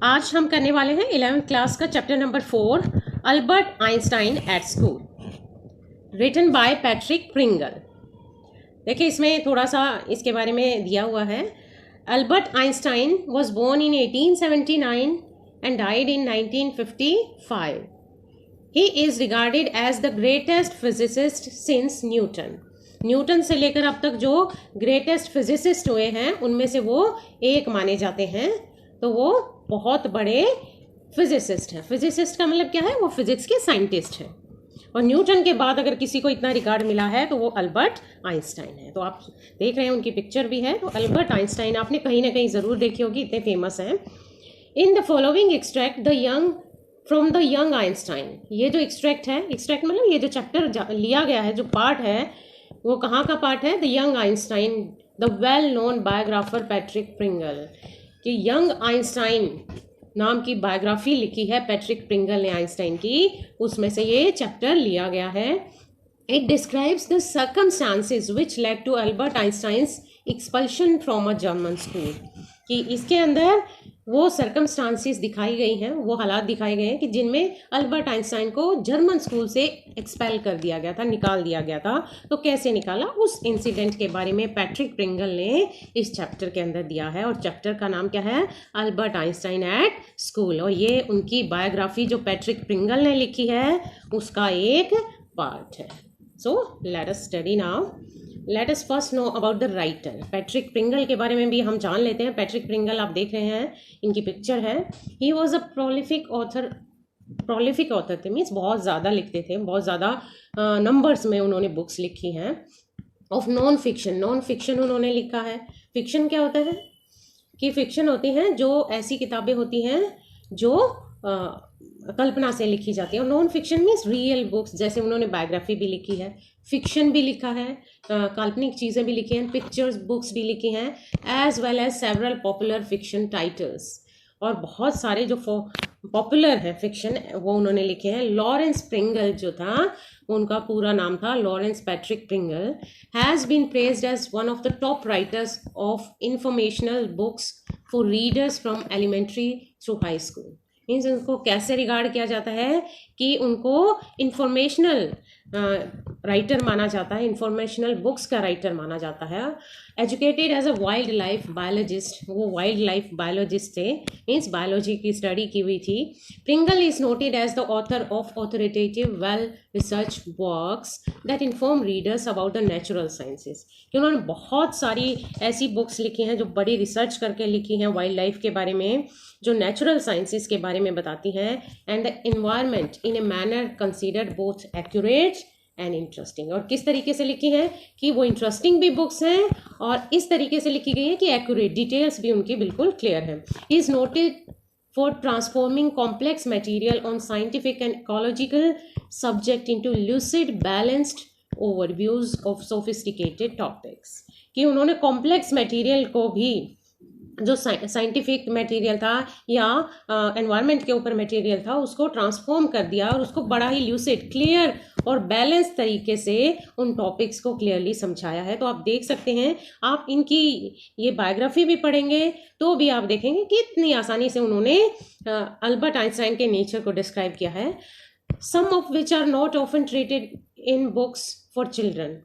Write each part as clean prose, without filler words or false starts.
आज हम करने वाले हैं 11th क्लास का chapter number 4 Albert Einstein at school written by Patrick Pringle. देखिए इसमें थोड़ा सा इसके बारे में दिया हुआ है। Albert Einstein was born in 1879 and died in 1955। He is regarded as the greatest physicist since Newton. Newton से लेकर अब तक जो ग्रेटेस्ट फिजिसिस्ट हुए हैं उनमें से वो एक माने जाते हैं। तो वो बहुत बड़े फिजिसिस्ट हैं। फिजिसिस्ट का मतलब क्या है? वो फिजिक्स के साइंटिस्ट हैं। और न्यूटन के बाद अगर किसी को इतना रिकॉर्ड मिला है तो वो अल्बर्ट आइंस्टाइन है। तो आप देख रहे हैं उनकी पिक्चर भी है। तो अल्बर्ट आइंस्टाइन आपने कहीं ना कहीं ज़रूर देखी होगी, इतने फेमस हैं। In the following extract the young from the young Einstein. ये जो एक्सट्रैक्ट है, एक्सट्रैक्ट मतलब ये जो चैप्टर लिया गया है, जो पार्ट है वो कहाँ का पार्ट है? The young Einstein, the well known biographer Patrick Pringle. कि यंग आइंस्टाइन नाम की बायोग्राफी लिखी है पैट्रिक प्रिंगल ने आइंस्टाइन की, उसमें से ये चैप्टर लिया गया है। It describes the circumstances which led to Albert Einstein's expulsion from a German school. कि इसके अंदर वो सर्कमस्टांसेस दिखाई गई हैं, वो हालात दिखाए गए हैं कि जिनमें अल्बर्ट आइंस्टाइन को जर्मन स्कूल से एक्सपेल कर दिया गया था, निकाल दिया गया था। तो कैसे निकाला, उस इंसिडेंट के बारे में पैट्रिक प्रिंगल ने इस चैप्टर के अंदर दिया है। और चैप्टर का नाम क्या है? Albert Einstein at school. और ये उनकी बायोग्राफी जो पैट्रिक प्रिंगल ने लिखी है उसका एक पार्ट है। So let us study now. Let us first know about the writer. Patrick Pringle के बारे में भी हम जान लेते हैं। पैट्रिक प्रिंगल आप देख रहे हैं, इनकी पिक्चर है। He was a prolific author. Prolific author थे मीन्स बहुत ज़्यादा लिखते थे, बहुत ज़्यादा नंबर्स में उन्होंने बुक्स लिखी हैं। Of non fiction, non fiction उन्होंने लिखा है। फिक्शन क्या होता है? कि फिक्शन होती हैं जो ऐसी किताबें होती हैं जो कल्पना से लिखी जाती है। और non fiction means real books, जैसे उन्होंने बायोग्राफी भी लिखी है, फिक्शन भी लिखा है, काल्पनिक चीज़ें भी लिखी हैं, पिक्चर्स बुक्स भी लिखी हैं, as well as several popular fiction titles. और बहुत सारे जो पॉपुलर हैं फिक्शन वो उन्होंने लिखे हैं। लॉरेंस प्रिंगल जो था, उनका पूरा नाम था Laurence Patrick Pringle, has been praised as one of the top writers of informational books for readers from elementary through high school. Means उनको कैसे रिगार्ड किया जाता है कि उनको इंफॉर्मेशनल राइटर माना जाता है, इंफॉर्मेशनल बुक्स का राइटर माना जाता है। Educated as a wildlife biologist, वो वाइल्ड लाइफ बायोलॉजिस्ट थे, मीन्स बायोलॉजी की स्टडी की हुई थी। Pringle is noted as the author of authoritative well research works that inform readers about the natural sciences. कि उन्होंने बहुत सारी ऐसी बुक्स लिखी हैं जो बड़ी रिसर्च करके लिखी हैं वाइल्ड लाइफ के बारे में, जो नेचुरल साइंसेस के बारे में बताती हैं। And the environment in a manner considered both accurate and interesting. और किस तरीके से लिखी है कि वो इंटरेस्टिंग भी बुक्स हैं और इस तरीके से लिखी गई है कि एक्यूरेट, डिटेल्स भी उनकी बिल्कुल क्लियर है। He is noted for transforming complex material on scientific and ecological subject into lucid balanced overviews of sophisticated topics. कि उन्होंने कॉम्प्लेक्स मटेरियल को भी, जो साइंटिफिक मटेरियल था या एनवायरनमेंट के ऊपर मटेरियल था, उसको ट्रांसफॉर्म कर दिया और उसको बड़ा ही ल्यूसिड, क्लियर और बैलेंस तरीके से उन टॉपिक्स को क्लियरली समझाया है। तो आप देख सकते हैं, आप इनकी ये बायोग्राफी भी पढ़ेंगे तो भी आप देखेंगे कि इतनी आसानी से उन्होंने अल्बर्ट आइंस्टाइन के नेचर को डिस्क्राइब किया है। Some of which are not often treated in books for children.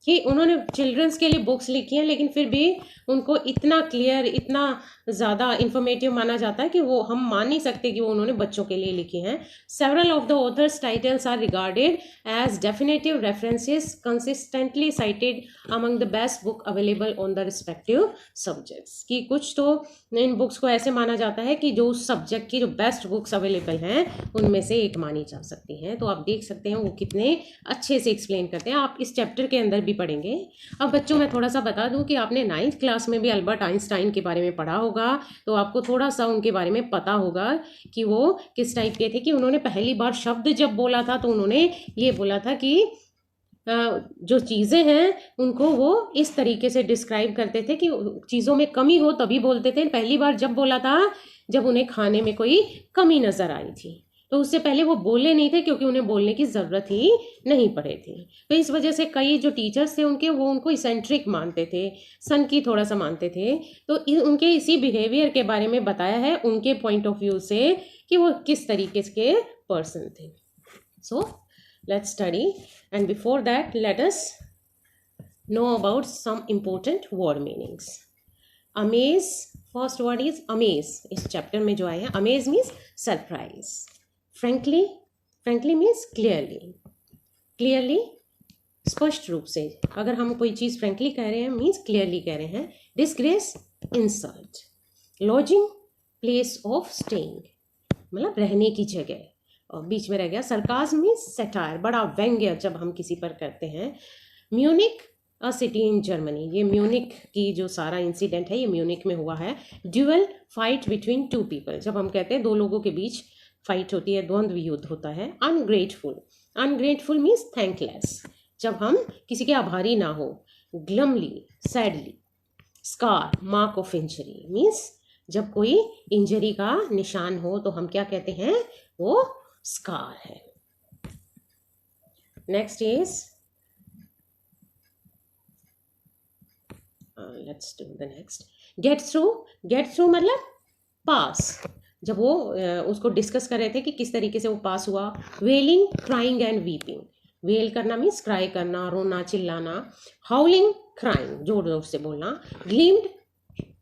कि उन्होंने चिल्ड्रंस के लिए बुक्स लिखी हैं लेकिन फिर भी उनको इतना क्लियर, इतना ज़्यादा इंफॉर्मेटिव माना जाता है कि वो हम मान नहीं सकते कि वो उन्होंने बच्चों के लिए लिखी हैं। Several of the author's titles are regarded as definitive references consistently cited among the best book available on the respective subjects. कि कुछ तो इन बुक्स को ऐसे माना जाता है कि जो उस सब्जेक्ट की जो बेस्ट बुक्स अवेलेबल हैं उनमें से एक मानी जा सकती हैं। तो आप देख सकते हैं वो कितने अच्छे से एक्सप्लेन करते हैं। आप इस चैप्टर के अंदर भी पढ़ेंगे। अब बच्चों मैं थोड़ा सा बता दूं कि आपने 9th क्लास में भी अल्बर्ट आइंस्टाइन के बारे में पढ़ा होगा, तो आपको थोड़ा सा उनके बारे में पता होगा कि वो किस टाइप के थे। कि उन्होंने पहली बार शब्द जब बोला था तो उन्होंने ये बोला था कि जो चीज़ें हैं उनको वो इस तरीके से डिस्क्राइब करते थे कि चीज़ों में कमी हो तभी बोलते थे। पहली बार जब बोला था जब उन्हें खाने में कोई कमी नज़र आई थी। तो उससे पहले वो बोले नहीं थे क्योंकि उन्हें बोलने की ज़रूरत ही नहीं पड़े थी। तो इस वजह से कई जो टीचर्स थे उनके, वो उनको इसेंट्रिक मानते थे, सन की थोड़ा सा मानते थे। तो उनके इसी बिहेवियर के बारे में बताया है उनके पॉइंट ऑफ व्यू से कि वो किस तरीके के पर्सन थे। So let's study, and before that let us know about some important word meanings. Amaze, first word is amaze. इस चैप्टर में जो आए हैं, amaze means surprise. Frankly, frankly means clearly. Clearly, स्पष्ट रूप से। अगर हम कोई चीज़ frankly कह रहे हैं means clearly कह रहे हैं। Disgrace, insult. Lodging, place of staying, मतलब रहने की जगह, और बीच में रह गया। Sarcasm means satire, बड़ा व्यंग्य जब हम किसी पर करते हैं। Munich, a city in Germany, ये म्यूनिक की जो सारा इंसिडेंट है ये म्यूनिक में हुआ है। Dual, fight between two people, जब हम कहते हैं दो लोगों के बीच फाइट होती है, द्वंद्व युद्ध होता है। अनग्रेटफुल, अनग्रेटफुल मीन्स थैंकलेस, जब हम किसी के आभारी ना हो। Glumly, sadly. Scar, mark of injury means जब कोई इंजरी का निशान हो तो हम क्या कहते हैं, वो स्कार है। Next is let's do the next. Get through, get through मतलब पास, जब वो उसको डिस्कस कर रहे थे कि किस तरीके से वो पास हुआ। Wailing, crying and weeping, wail करना मीन्स क्राई करना, रोना चिल्लाना। हाउलिंग, क्राइंग, जोर जोर से बोलना। Gleamed,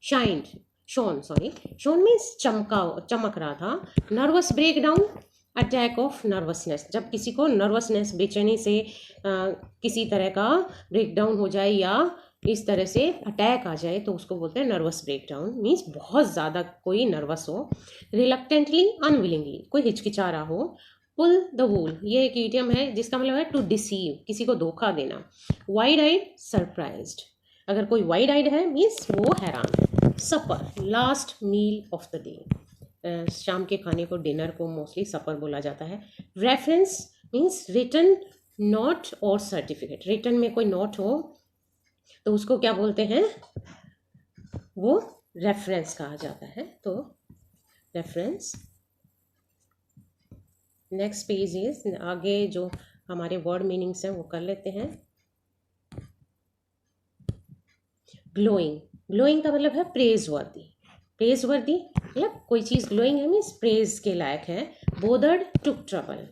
shined, shone, sorry shone means चमका, चमक रहा था। Nervous breakdown, attack of nervousness, जब किसी को नर्वसनेस, बेचैनी से किसी तरह का ब्रेकडाउन हो जाए या इस तरह से अटैक आ जाए तो उसको बोलते हैं नर्वस ब्रेकडाउन, मीन्स बहुत ज़्यादा कोई नर्वस हो। रिलक्टेंटली, अनविलिंगली, कोई हिचकिचा रहा हो। पुल द वूल, ये एक इडियम है जिसका मतलब है टू डिसीव, किसी को धोखा देना। वाइड आइड, सरप्राइज्ड, अगर कोई वाइड आइड है मीन्स वो हैरान है। Supper, last meal of the day, शाम के खाने को, डिनर को मोस्टली सपर बोला जाता है। रेफरेंस मीन्स रिटन नोट और सर्टिफिकेट, रिटन में कोई नोट हो तो उसको क्या बोलते हैं, वो रेफरेंस कहा जाता है। तो रेफरेंस। नेक्स्ट पेज इज, आगे जो हमारे वर्ड मीनिंग्स हैं वो कर लेते हैं। ग्लोइंग, ग्लोइंग का मतलब है प्रेज वर्दी, प्रेज वर्दी मतलब कोई चीज़ ग्लोइंग है मीन्स प्रेज के लायक है। बोदर्ड, टुक ट्रबल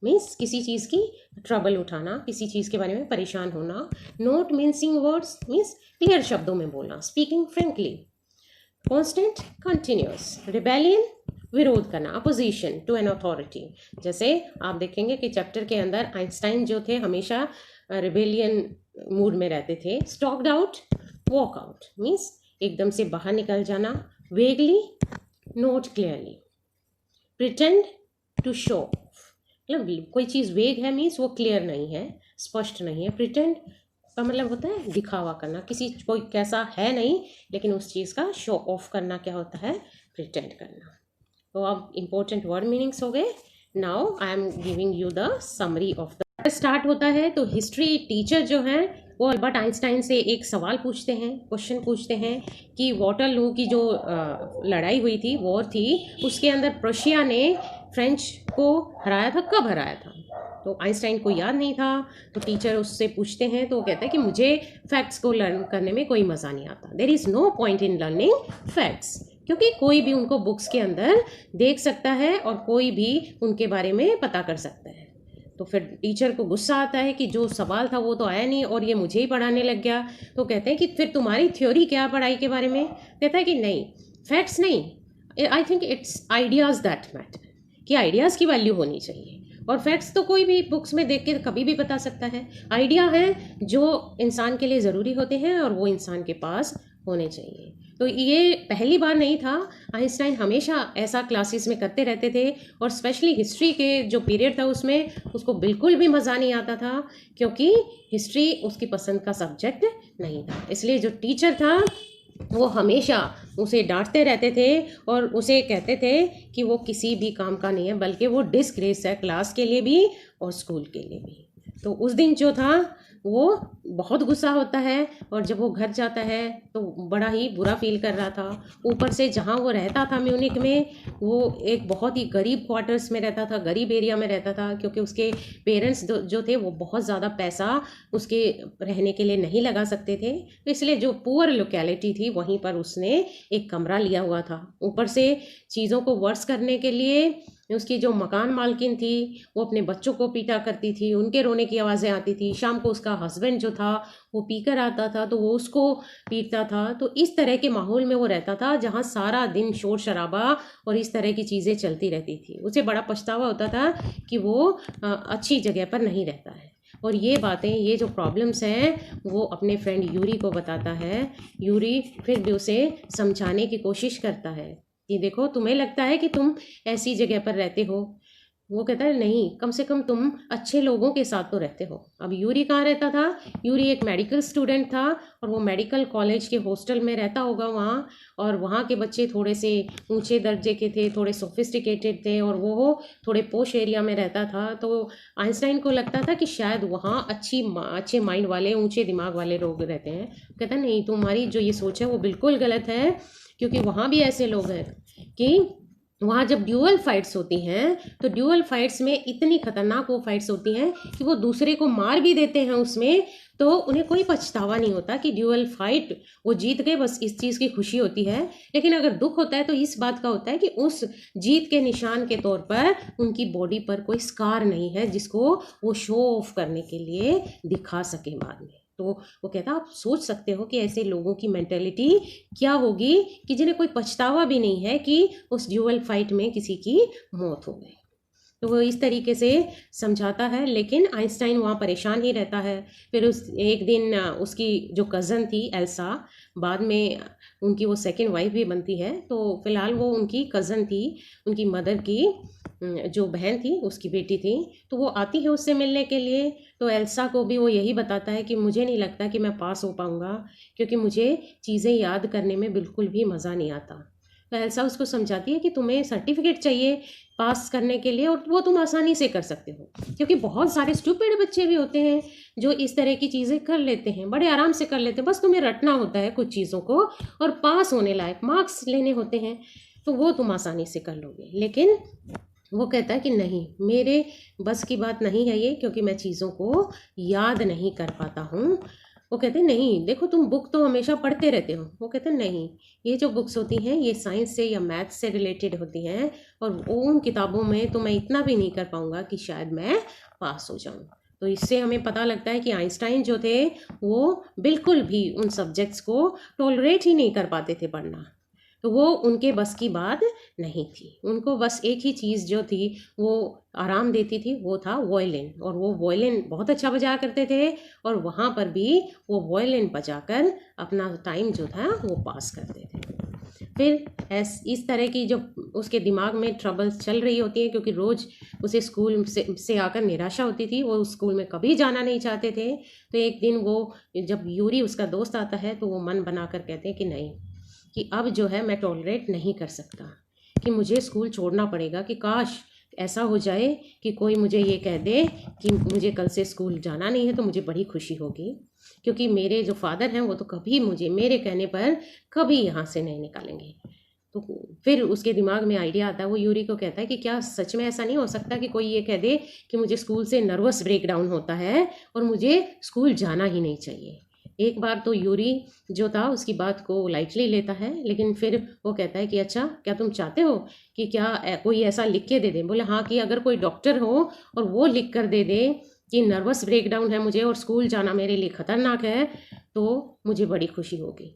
मीन्स किसी चीज़ की ट्रबल उठाना, किसी चीज़ के बारे में परेशान होना। Note mincing words means clear शब्दों में बोलना। Speaking frankly. Constant, continuous. Rebellion, विरोध करना, अपोजिशन टू एन अथॉरिटी, जैसे आप देखेंगे कि चैप्टर के अंदर आइंस्टाइन जो थे हमेशा रिबेलियन मूड में रहते थे। Stalked out, walk out means एकदम से बाहर निकल जाना। Vaguely, not clearly. Pretend, to show, मतलब कोई चीज़ वेग है मीन्स वो क्लियर नहीं है, स्पष्ट नहीं है। प्रिटेंड का मतलब होता है दिखावा करना, किसी कोई कैसा है नहीं लेकिन उस चीज़ का शो ऑफ करना क्या होता है, प्रिटेंड करना। तो अब इम्पोर्टेंट वर्ड मीनिंग्स हो गए। Now I am giving you the summary of the. Start होता है तो हिस्ट्री टीचर जो हैं वो अल्बर्ट आइंस्टाइन से एक सवाल पूछते हैं, क्वेश्चन पूछते हैं कि वाटरलू की जो लड़ाई हुई थी, वॉर थी, उसके अंदर प्रशिया ने फ्रेंच को हराया था, कब हराया था? तो आइंस्टाइन को याद नहीं था। तो टीचर उससे पूछते हैं तो वो कहता है कि मुझे फैक्ट्स को लर्न करने में कोई मज़ा नहीं आता। There is no point in learning facts, क्योंकि कोई भी उनको बुक्स के अंदर देख सकता है और कोई भी उनके बारे में पता कर सकता है। तो फिर टीचर को गुस्सा आता है कि जो सवाल था वो तो आया नहीं और ये मुझे ही पढ़ाने लग गया। तो कहते हैं कि फिर तुम्हारी थ्योरी क्या पढ़ाई के बारे में? कहता है कि नहीं, फैक्ट्स नहीं, I think it's ideas that matter, कि आइडियाज़ की वैल्यू होनी चाहिए, और फैक्ट्स तो कोई भी बुक्स में देख के कभी भी बता सकता है। आइडिया है जो इंसान के लिए ज़रूरी होते हैं और वो इंसान के पास होने चाहिए। तो ये पहली बार नहीं था, आइंस्टाइन हमेशा ऐसा क्लासेस में करते रहते थे, और स्पेशली हिस्ट्री के जो पीरियड था उसमें उसको बिल्कुल भी मज़ा नहीं आता था, क्योंकि हिस्ट्री उसकी पसंद का सब्जेक्ट नहीं था। इसलिए जो टीचर था वो हमेशा उसे डांटते रहते थे और उसे कहते थे कि वो किसी भी काम का नहीं है, बल्कि वो डिसग्रेस है क्लास के लिए भी और स्कूल के लिए भी। तो उस दिन जो था वो बहुत गुस्सा होता है और जब वो घर जाता है तो बड़ा ही बुरा फील कर रहा था। ऊपर से जहाँ वो रहता था म्यूनिक में, वो एक बहुत ही गरीब क्वार्टर्स में रहता था, गरीब एरिया में रहता था, क्योंकि उसके पेरेंट्स जो थे वो बहुत ज़्यादा पैसा उसके रहने के लिए नहीं लगा सकते थे। तो इसलिए जो पुअर लोकेलिटी थी वहीं पर उसने एक कमरा लिया हुआ था। ऊपर से चीज़ों को वर्स करने के लिए उसकी जो मकान मालकिन थी वो अपने बच्चों को पीटा करती थी, उनके रोने की आवाज़ें आती थी। शाम को उसका हस्बैंड जो था वो पीकर आता था तो वो उसको पीटता था। तो इस तरह के माहौल में वो रहता था जहाँ सारा दिन शोर शराबा और इस तरह की चीज़ें चलती रहती थी। उसे बड़ा पछतावा होता था कि वो अच्छी जगह पर नहीं रहता है। और ये बातें, ये जो प्रॉब्लम्स हैं, वो अपने फ्रेंड यूरी को बताता है। यूरी फिर भी उसे समझाने की कोशिश करता है कि देखो, तुम्हें लगता है कि तुम ऐसी जगह पर रहते हो। वो कहता है नहीं, कम से कम तुम अच्छे लोगों के साथ तो रहते हो। अब यूरी कहाँ रहता था? यूरी एक मेडिकल स्टूडेंट था और वो मेडिकल कॉलेज के हॉस्टल में रहता होगा वहाँ। और वहाँ के बच्चे थोड़े से ऊंचे दर्जे के थे, थोड़े सोफिस्टिकेटेड थे, और वो थोड़े पोश एरिया में रहता था। तो आइंस्टाइन को लगता था कि शायद वहाँ अच्छे माइंड वाले, ऊंचे दिमाग वाले लोग रहते हैं। कहता नहीं, तुम्हारी जो ये सोच है वो बिल्कुल गलत है, क्योंकि वहाँ भी ऐसे लोग हैं कि वहाँ जब ड्यूअल फाइट्स होती हैं तो ड्यूअल फाइट्स में इतनी खतरनाक वो फाइट्स होती हैं कि वो दूसरे को मार भी देते हैं उसमें, तो उन्हें कोई पछतावा नहीं होता कि ड्यूअल फाइट वो जीत गए, बस इस चीज़ की खुशी होती है। लेकिन अगर दुख होता है तो इस बात का होता है कि उस जीत के निशान के तौर पर उनकी बॉडी पर कोई स्कार नहीं है जिसको वो शो ऑफ करने के लिए दिखा सके बाद में। तो वो कहता, आप सोच सकते हो कि ऐसे लोगों की मेंटेलिटी क्या होगी कि जिन्हें कोई पछतावा भी नहीं है कि उस ड्यूअल फाइट में किसी की मौत हो गई। तो वो इस तरीके से समझाता है, लेकिन आइंस्टाइन वहाँ परेशान ही रहता है। फिर उस एक दिन उसकी जो कज़न थी एल्सा, बाद में उनकी वो सेकंड वाइफ भी बनती है, तो फिलहाल वो उनकी कज़न थी, उनकी मदर की जो बहन थी उसकी बेटी थी। तो वो आती है उससे मिलने के लिए। तो एल्सा को भी वो यही बताता है कि मुझे नहीं लगता कि मैं पास हो पाऊँगा, क्योंकि मुझे चीज़ें याद करने में बिल्कुल भी मज़ा नहीं आता। तो एल्सा उसको समझाती है कि तुम्हें सर्टिफिकेट चाहिए पास करने के लिए, और वो तुम आसानी से कर सकते हो, क्योंकि बहुत सारे स्टूपिड बच्चे भी होते हैं जो इस तरह की चीज़ें कर लेते हैं, बड़े आराम से कर लेते हैं। बस तुम्हें रटना होता है कुछ चीज़ों को, और पास होने लायक मार्क्स लेने होते हैं, तो वो तुम आसानी से कर लोगे। लेकिन वो कहता है कि नहीं, मेरे बस की बात नहीं है ये, क्योंकि मैं चीज़ों को याद नहीं कर पाता हूँ। वो कहते हैं नहीं, देखो तुम बुक तो हमेशा पढ़ते रहते हो। वो कहते हैं नहीं, ये जो बुक्स होती हैं ये साइंस से या मैथ्स से रिलेटेड होती हैं, और उन किताबों में तो मैं इतना भी नहीं कर पाऊँगा कि शायद मैं पास हो जाऊँ। तो इससे हमें पता लगता है कि आइंस्टाइन जो थे वो बिल्कुल भी उन सब्जेक्ट्स को टॉलरेट ही नहीं कर पाते थे पढ़ना। तो वो उनके बस की बात नहीं थी। उनको बस एक ही चीज़ जो थी वो आराम देती थी, वो था वायलिन, और वो वायलिन बहुत अच्छा बजाया करते थे, और वहाँ पर भी वो वायलिन बजाकर अपना टाइम जो था वो पास करते थे। फिर इस तरह की जो उसके दिमाग में ट्रबल्स चल रही होती हैं, क्योंकि रोज़ उसे स्कूल से आकर निराशा होती थी, वो उस स्कूल में कभी जाना नहीं चाहते थे। तो एक दिन वो, जब यूरी उसका दोस्त आता है, तो वो मन बनाकर कहते हैं कि नहीं, कि अब जो है मैं टॉलरेट नहीं कर सकता, कि मुझे स्कूल छोड़ना पड़ेगा। कि काश ऐसा हो जाए कि कोई मुझे ये कह दे कि मुझे कल से स्कूल जाना नहीं है, तो मुझे बड़ी खुशी होगी, क्योंकि मेरे जो फादर हैं वो तो कभी मुझे मेरे कहने पर कभी यहाँ से नहीं निकालेंगे। तो फिर उसके दिमाग में आइडिया आता है, वो यूरी को कहता है कि क्या सच में ऐसा नहीं हो सकता कि कोई ये कह दे कि मुझे स्कूल से नर्वस ब्रेकडाउन होता है और मुझे स्कूल जाना ही नहीं चाहिए। एक बार तो यूरी जो था उसकी बात को लाइटली लेता है, लेकिन फिर वो कहता है कि अच्छा, क्या तुम चाहते हो कि क्या कोई ऐसा लिख के दे दे? बोले हाँ, कि अगर कोई डॉक्टर हो और वो लिख कर दे दे कि नर्वस ब्रेकडाउन है मुझे और स्कूल जाना मेरे लिए ख़तरनाक है, तो मुझे बड़ी खुशी होगी।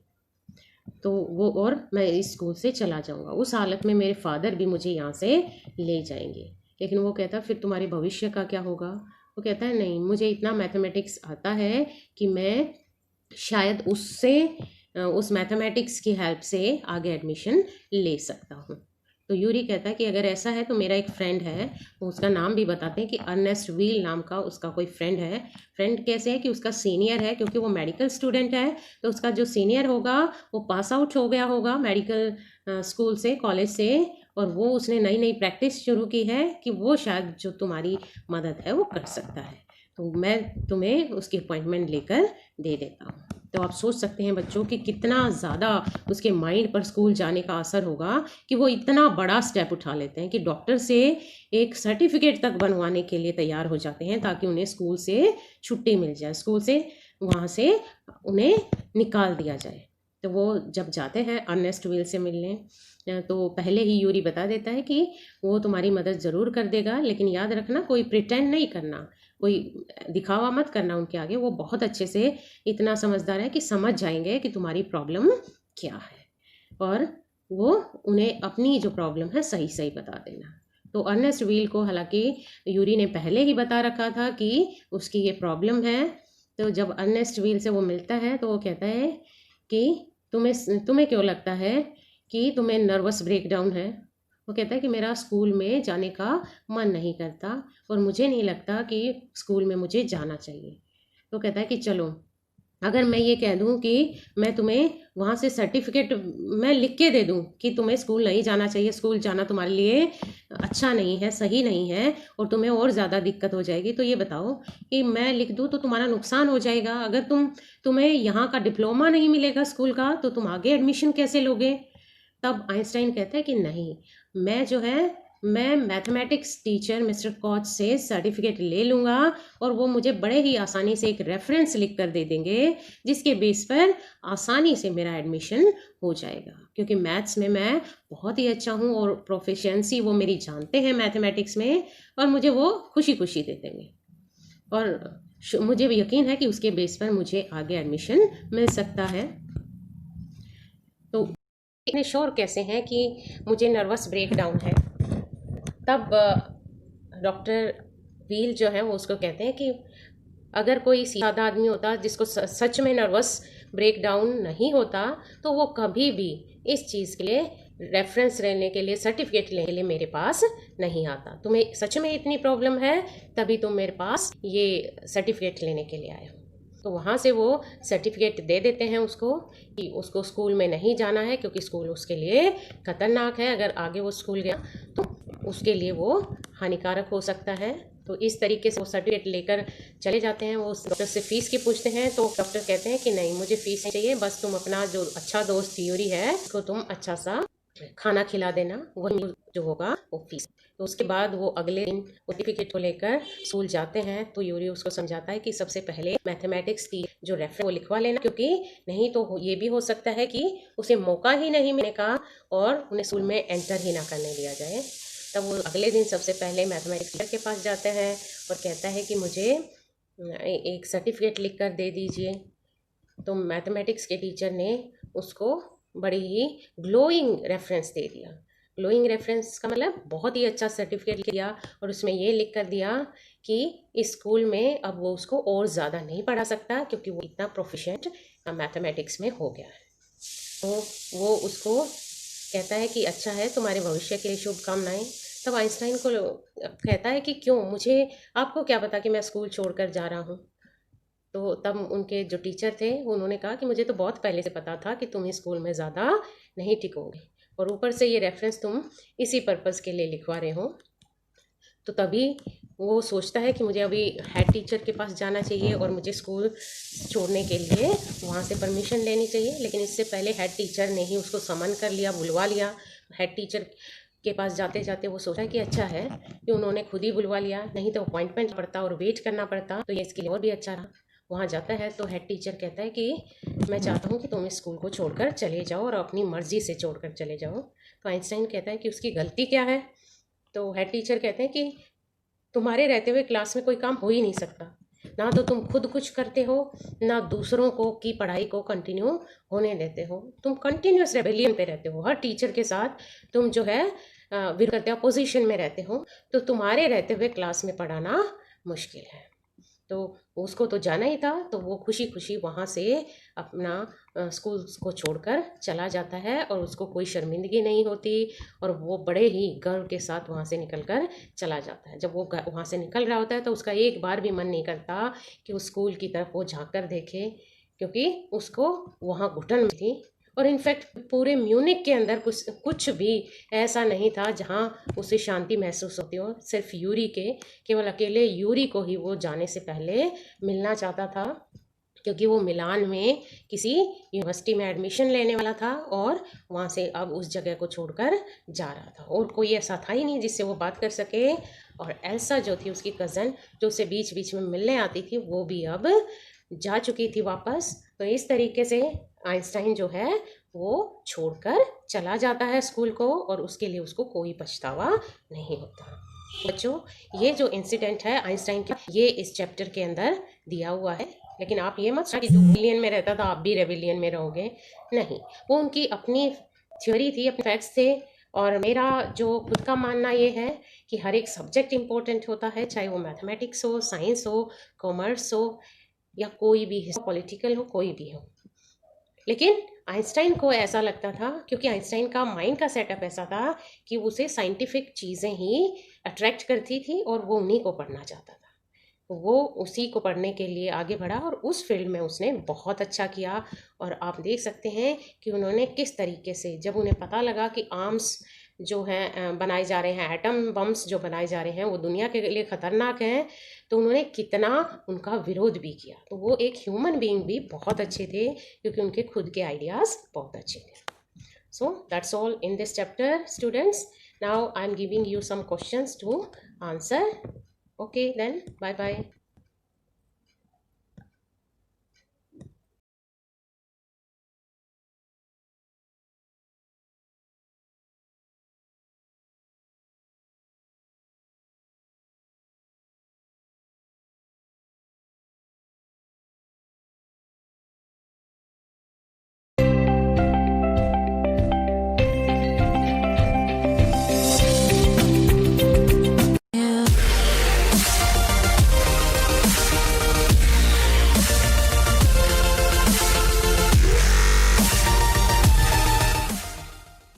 तो वो, और मैं इस स्कूल से चला जाऊंगा, उस हालत में मेरे फादर भी मुझे यहाँ से ले जाएंगे। लेकिन वो कहता फिर तुम्हारे भविष्य का क्या होगा? वो कहता है नहीं, मुझे इतना मैथमेटिक्स आता है कि मैं शायद उस मैथमेटिक्स की हेल्प से आगे एडमिशन ले सकता हूँ। तो यूरी कहता है कि अगर ऐसा है तो मेरा एक फ्रेंड है, उसका नाम भी बताते हैं कि अर्नेस्ट व्हील नाम का उसका कोई फ्रेंड है। फ्रेंड कैसे है कि उसका सीनियर है, क्योंकि वो मेडिकल स्टूडेंट है, तो उसका जो सीनियर होगा वो पास आउट हो गया होगा मेडिकल स्कूल से, कॉलेज से, और वो उसने नई नई प्रैक्टिस शुरू की है कि वो शायद जो तुम्हारी मदद है वो कर सकता है। तो मैं तुम्हें उसकी अपॉइंटमेंट लेकर दे देता हूँ। तो आप सोच सकते हैं बच्चों कि कितना ज़्यादा उसके माइंड पर स्कूल जाने का असर होगा कि वो इतना बड़ा स्टेप उठा लेते हैं कि डॉक्टर से एक सर्टिफिकेट तक बनवाने के लिए तैयार हो जाते हैं ताकि उन्हें स्कूल से छुट्टी मिल जाए, स्कूल से वहाँ से उन्हें निकाल दिया जाए। तो वो जब जाते हैं अर्नेस्ट विल से मिलने, तो पहले ही यूरी बता देता है कि वो तुम्हारी मदद ज़रूर कर देगा, लेकिन याद रखना कोई प्रिटेंड नहीं करना, कोई दिखावा मत करना उनके आगे। वो बहुत अच्छे से इतना समझदार है कि समझ जाएंगे कि तुम्हारी प्रॉब्लम क्या है, और वो उन्हें अपनी जो प्रॉब्लम है सही सही बता देना। तो अर्नेस्ट व्हील को हालांकि यूरी ने पहले ही बता रखा था कि उसकी ये प्रॉब्लम है। तो जब अर्नेस्ट व्हील से वो मिलता है तो वो कहता है कि तुम्हें क्यों लगता है कि तुम्हें नर्वस ब्रेकडाउन है। वो कहता है कि मेरा स्कूल में जाने का मन नहीं करता और मुझे नहीं लगता कि स्कूल में मुझे जाना चाहिए। तो कहता है कि चलो, अगर मैं ये कह दूं कि मैं तुम्हें वहाँ से सर्टिफिकेट मैं लिख के दे दूं कि तुम्हें स्कूल नहीं जाना चाहिए, स्कूल जाना तुम्हारे लिए अच्छा नहीं है, सही नहीं है और तुम्हें और ज़्यादा दिक्कत हो जाएगी, तो ये बताओ कि मैं लिख दूं तो तुम्हारा नुकसान हो जाएगा। अगर तुम्हें यहाँ का डिप्लोमा नहीं मिलेगा स्कूल का तो तुम आगे एडमिशन कैसे लोगे। तब आइंस्टाइन कहता है कि नहीं, मैं मैथमेटिक्स टीचर मिस्टर कॉच से सर्टिफिकेट ले लूँगा और वो मुझे बड़े ही आसानी से एक रेफरेंस लिख कर दे देंगे जिसके बेस पर आसानी से मेरा एडमिशन हो जाएगा, क्योंकि मैथ्स में मैं बहुत ही अच्छा हूँ और प्रोफिशिएंसी वो मेरी जानते हैं मैथमेटिक्स में, और मुझे वो खुशी खुशी दे देंगे और मुझे यकीन है कि उसके बेस पर मुझे आगे एडमिशन मिल सकता है। तो इतने श्योर कैसे हैं कि मुझे नर्वस ब्रेकडाउन है। तब डॉक्टर व्हील जो है वो उसको कहते हैं कि अगर कोई सादा आदमी होता जिसको सच में नर्वस ब्रेकडाउन नहीं होता तो वो कभी भी इस चीज़ के लिए रेफरेंस लेने के लिए, सर्टिफिकेट लेने के लिए मेरे पास नहीं आता। तुम्हें सच में इतनी प्रॉब्लम है तभी तुम मेरे पास ये सर्टिफिकेट लेने के लिए आए हो। तो वहाँ से वो सर्टिफिकेट दे देते हैं उसको कि उसको स्कूल में नहीं जाना है क्योंकि स्कूल उसके लिए खतरनाक है, अगर आगे वो स्कूल गया तो उसके लिए वो हानिकारक हो सकता है। तो इस तरीके से वो सर्टिफिकेट लेकर चले जाते हैं। वो उस डॉक्टर से फ़ीस की पूछते हैं तो डॉक्टर कहते हैं कि नहीं, मुझे फ़ीस नहीं चाहिए, बस तुम अपना जो अच्छा दोस्त यूरी है उसको तुम अच्छा सा खाना खिला देना, वही जो होगा वो फीस। तो उसके बाद वो अगले दिन सर्टिफिकेट को लेकर स्कूल जाते हैं। तो यूरी उसको समझाता है कि सबसे पहले मैथमेटिक्स की जो रेफरेंस वो लिखवा लेना, क्योंकि नहीं तो ये भी हो सकता है कि उसे मौका ही नहीं मिलने का और उन्हें स्कूल में एंटर ही ना करने दिया जाए। तब वो अगले दिन सबसे पहले मैथमेटिक्स टीचर के पास जाते हैं और कहता है कि मुझे एक सर्टिफिकेट लिख कर दे दीजिए। तो मैथमेटिक्स के टीचर ने उसको बड़ी ही ग्लोइंग रेफरेंस दे दिया। ग्लोइंग रेफरेंस का मतलब बहुत ही अच्छा सर्टिफिकेट दिया और उसमें ये लिख कर दिया कि इस स्कूल में अब वो उसको और ज़्यादा नहीं पढ़ा सकता क्योंकि वो इतना प्रोफिशिएंट मैथमेटिक्स में हो गया है। तो वो उसको कहता है कि अच्छा है, तुम्हारे भविष्य के लिए शुभकामनाएं। तब आइंस्टाइन को कहता है कि क्यों, मुझे आपको क्या पता कि मैं स्कूल छोड़कर जा रहा हूँ। तो तब उनके जो टीचर थे उन्होंने कहा कि मुझे तो बहुत पहले से पता था कि तुम इस स्कूल में ज़्यादा नहीं टिकोगे और ऊपर से ये रेफरेंस तुम इसी पर्पज़ के लिए लिखवा रहे हो। तो तभी वो सोचता है कि मुझे अभी हेड टीचर के पास जाना चाहिए और मुझे स्कूल छोड़ने के लिए वहाँ से परमिशन लेनी चाहिए। लेकिन इससे पहले हेड टीचर ने ही उसको समन कर लिया, बुलवा लिया। हेड टीचर के पास जाते जाते वो सोचा कि अच्छा है कि उन्होंने खुद ही बुलवा लिया, नहीं तो अपॉइंटमेंट पड़ता और वेट करना पड़ता, तो ये इसके लिए और भी अच्छा रहा। वहाँ जाता है तो हेड टीचर कहता है कि मैं चाहता हूँ कि तुम इस स्कूल को छोड़कर चले जाओ और अपनी मर्ज़ी से छोड़कर चले जाओ। तो आइंस्टाइन कहता है कि उसकी गलती क्या है। तो हेड टीचर कहते हैं कि तुम्हारे रहते हुए क्लास में कोई काम हो ही नहीं सकता, ना तो तुम खुद कुछ करते हो ना दूसरों को की पढ़ाई को कंटिन्यू होने देते हो। तुम कंटिन्यूस रेबेलियन पे रहते हो, हर टीचर के साथ तुम जो है विरोध करते हो, अपोजिशन में रहते हो, तो तुम्हारे रहते हुए क्लास में पढ़ाना मुश्किल है। तो उसको तो जाना ही था, तो वो खुशी खुशी वहाँ से अपना स्कूल को छोड़कर चला जाता है और उसको कोई शर्मिंदगी नहीं होती और वो बड़े ही गर्व के साथ वहाँ से निकल कर चला जाता है। जब वो वहाँ से निकल रहा होता है तो उसका एक बार भी मन नहीं करता कि उस स्कूल की तरफ वो झाँक कर देखे, क्योंकि उसको वहाँ घुटन में थी और इनफैक्ट पूरे म्यूनिक के अंदर कुछ भी ऐसा नहीं था जहाँ उसे शांति महसूस होती हो। सिर्फ यूरी के, केवल अकेले यूरी को ही वो जाने से पहले मिलना चाहता था, क्योंकि वो मिलान में किसी यूनिवर्सिटी में एडमिशन लेने वाला था और वहाँ से अब उस जगह को छोड़कर जा रहा था, और कोई ऐसा था ही नहीं जिससे वो बात कर सके। और एल्सा जो थी उसकी कज़न, जो उसे बीच बीच में मिलने आती थी, वो भी अब जा चुकी थी वापस। तो इस तरीके से आइंस्टाइन जो है वो छोड़कर चला जाता है स्कूल को, और उसके लिए उसको कोई पछतावा नहीं होता। बच्चों, ये जो इंसिडेंट है आइंस्टाइन का, ये इस चैप्टर के अंदर दिया हुआ है। लेकिन आप ये मत सोचिए कि जो रेबिलियन में रहता था आप भी रेबिलियन में रहोगे, नहीं। वो उनकी अपनी थ्योरी थी, अपने फैक्ट्स थे। और मेरा जो खुद का मानना ये है कि हर एक सब्जेक्ट इम्पोर्टेंट होता है, चाहे वो मैथमेटिक्स हो, साइंस हो, कॉमर्स हो, या कोई भी पॉलिटिकल हो, कोई भी हो। लेकिन आइंस्टाइन को ऐसा लगता था, क्योंकि आइंस्टाइन का माइंड का सेटअप ऐसा था कि उसे साइंटिफिक चीज़ें ही अट्रैक्ट करती थी और वो उन्हीं को पढ़ना चाहता था। वो उसी को पढ़ने के लिए आगे बढ़ा और उस फील्ड में उसने बहुत अच्छा किया। और आप देख सकते हैं कि उन्होंने किस तरीके से, जब उन्हें पता लगा कि आर्म्स जो हैं बनाए जा रहे हैं, एटम बम्स जो बनाए जा रहे हैं वो दुनिया के लिए ख़तरनाक हैं, तो उन्होंने कितना उनका विरोध भी किया। तो वो एक ह्यूमन बीइंग भी बहुत अच्छे थे, क्योंकि उनके खुद के आइडियाज़ बहुत अच्छे थे। So that's all in this chapter, students. Now I'm giving you some questions to answer. Okay, then bye bye.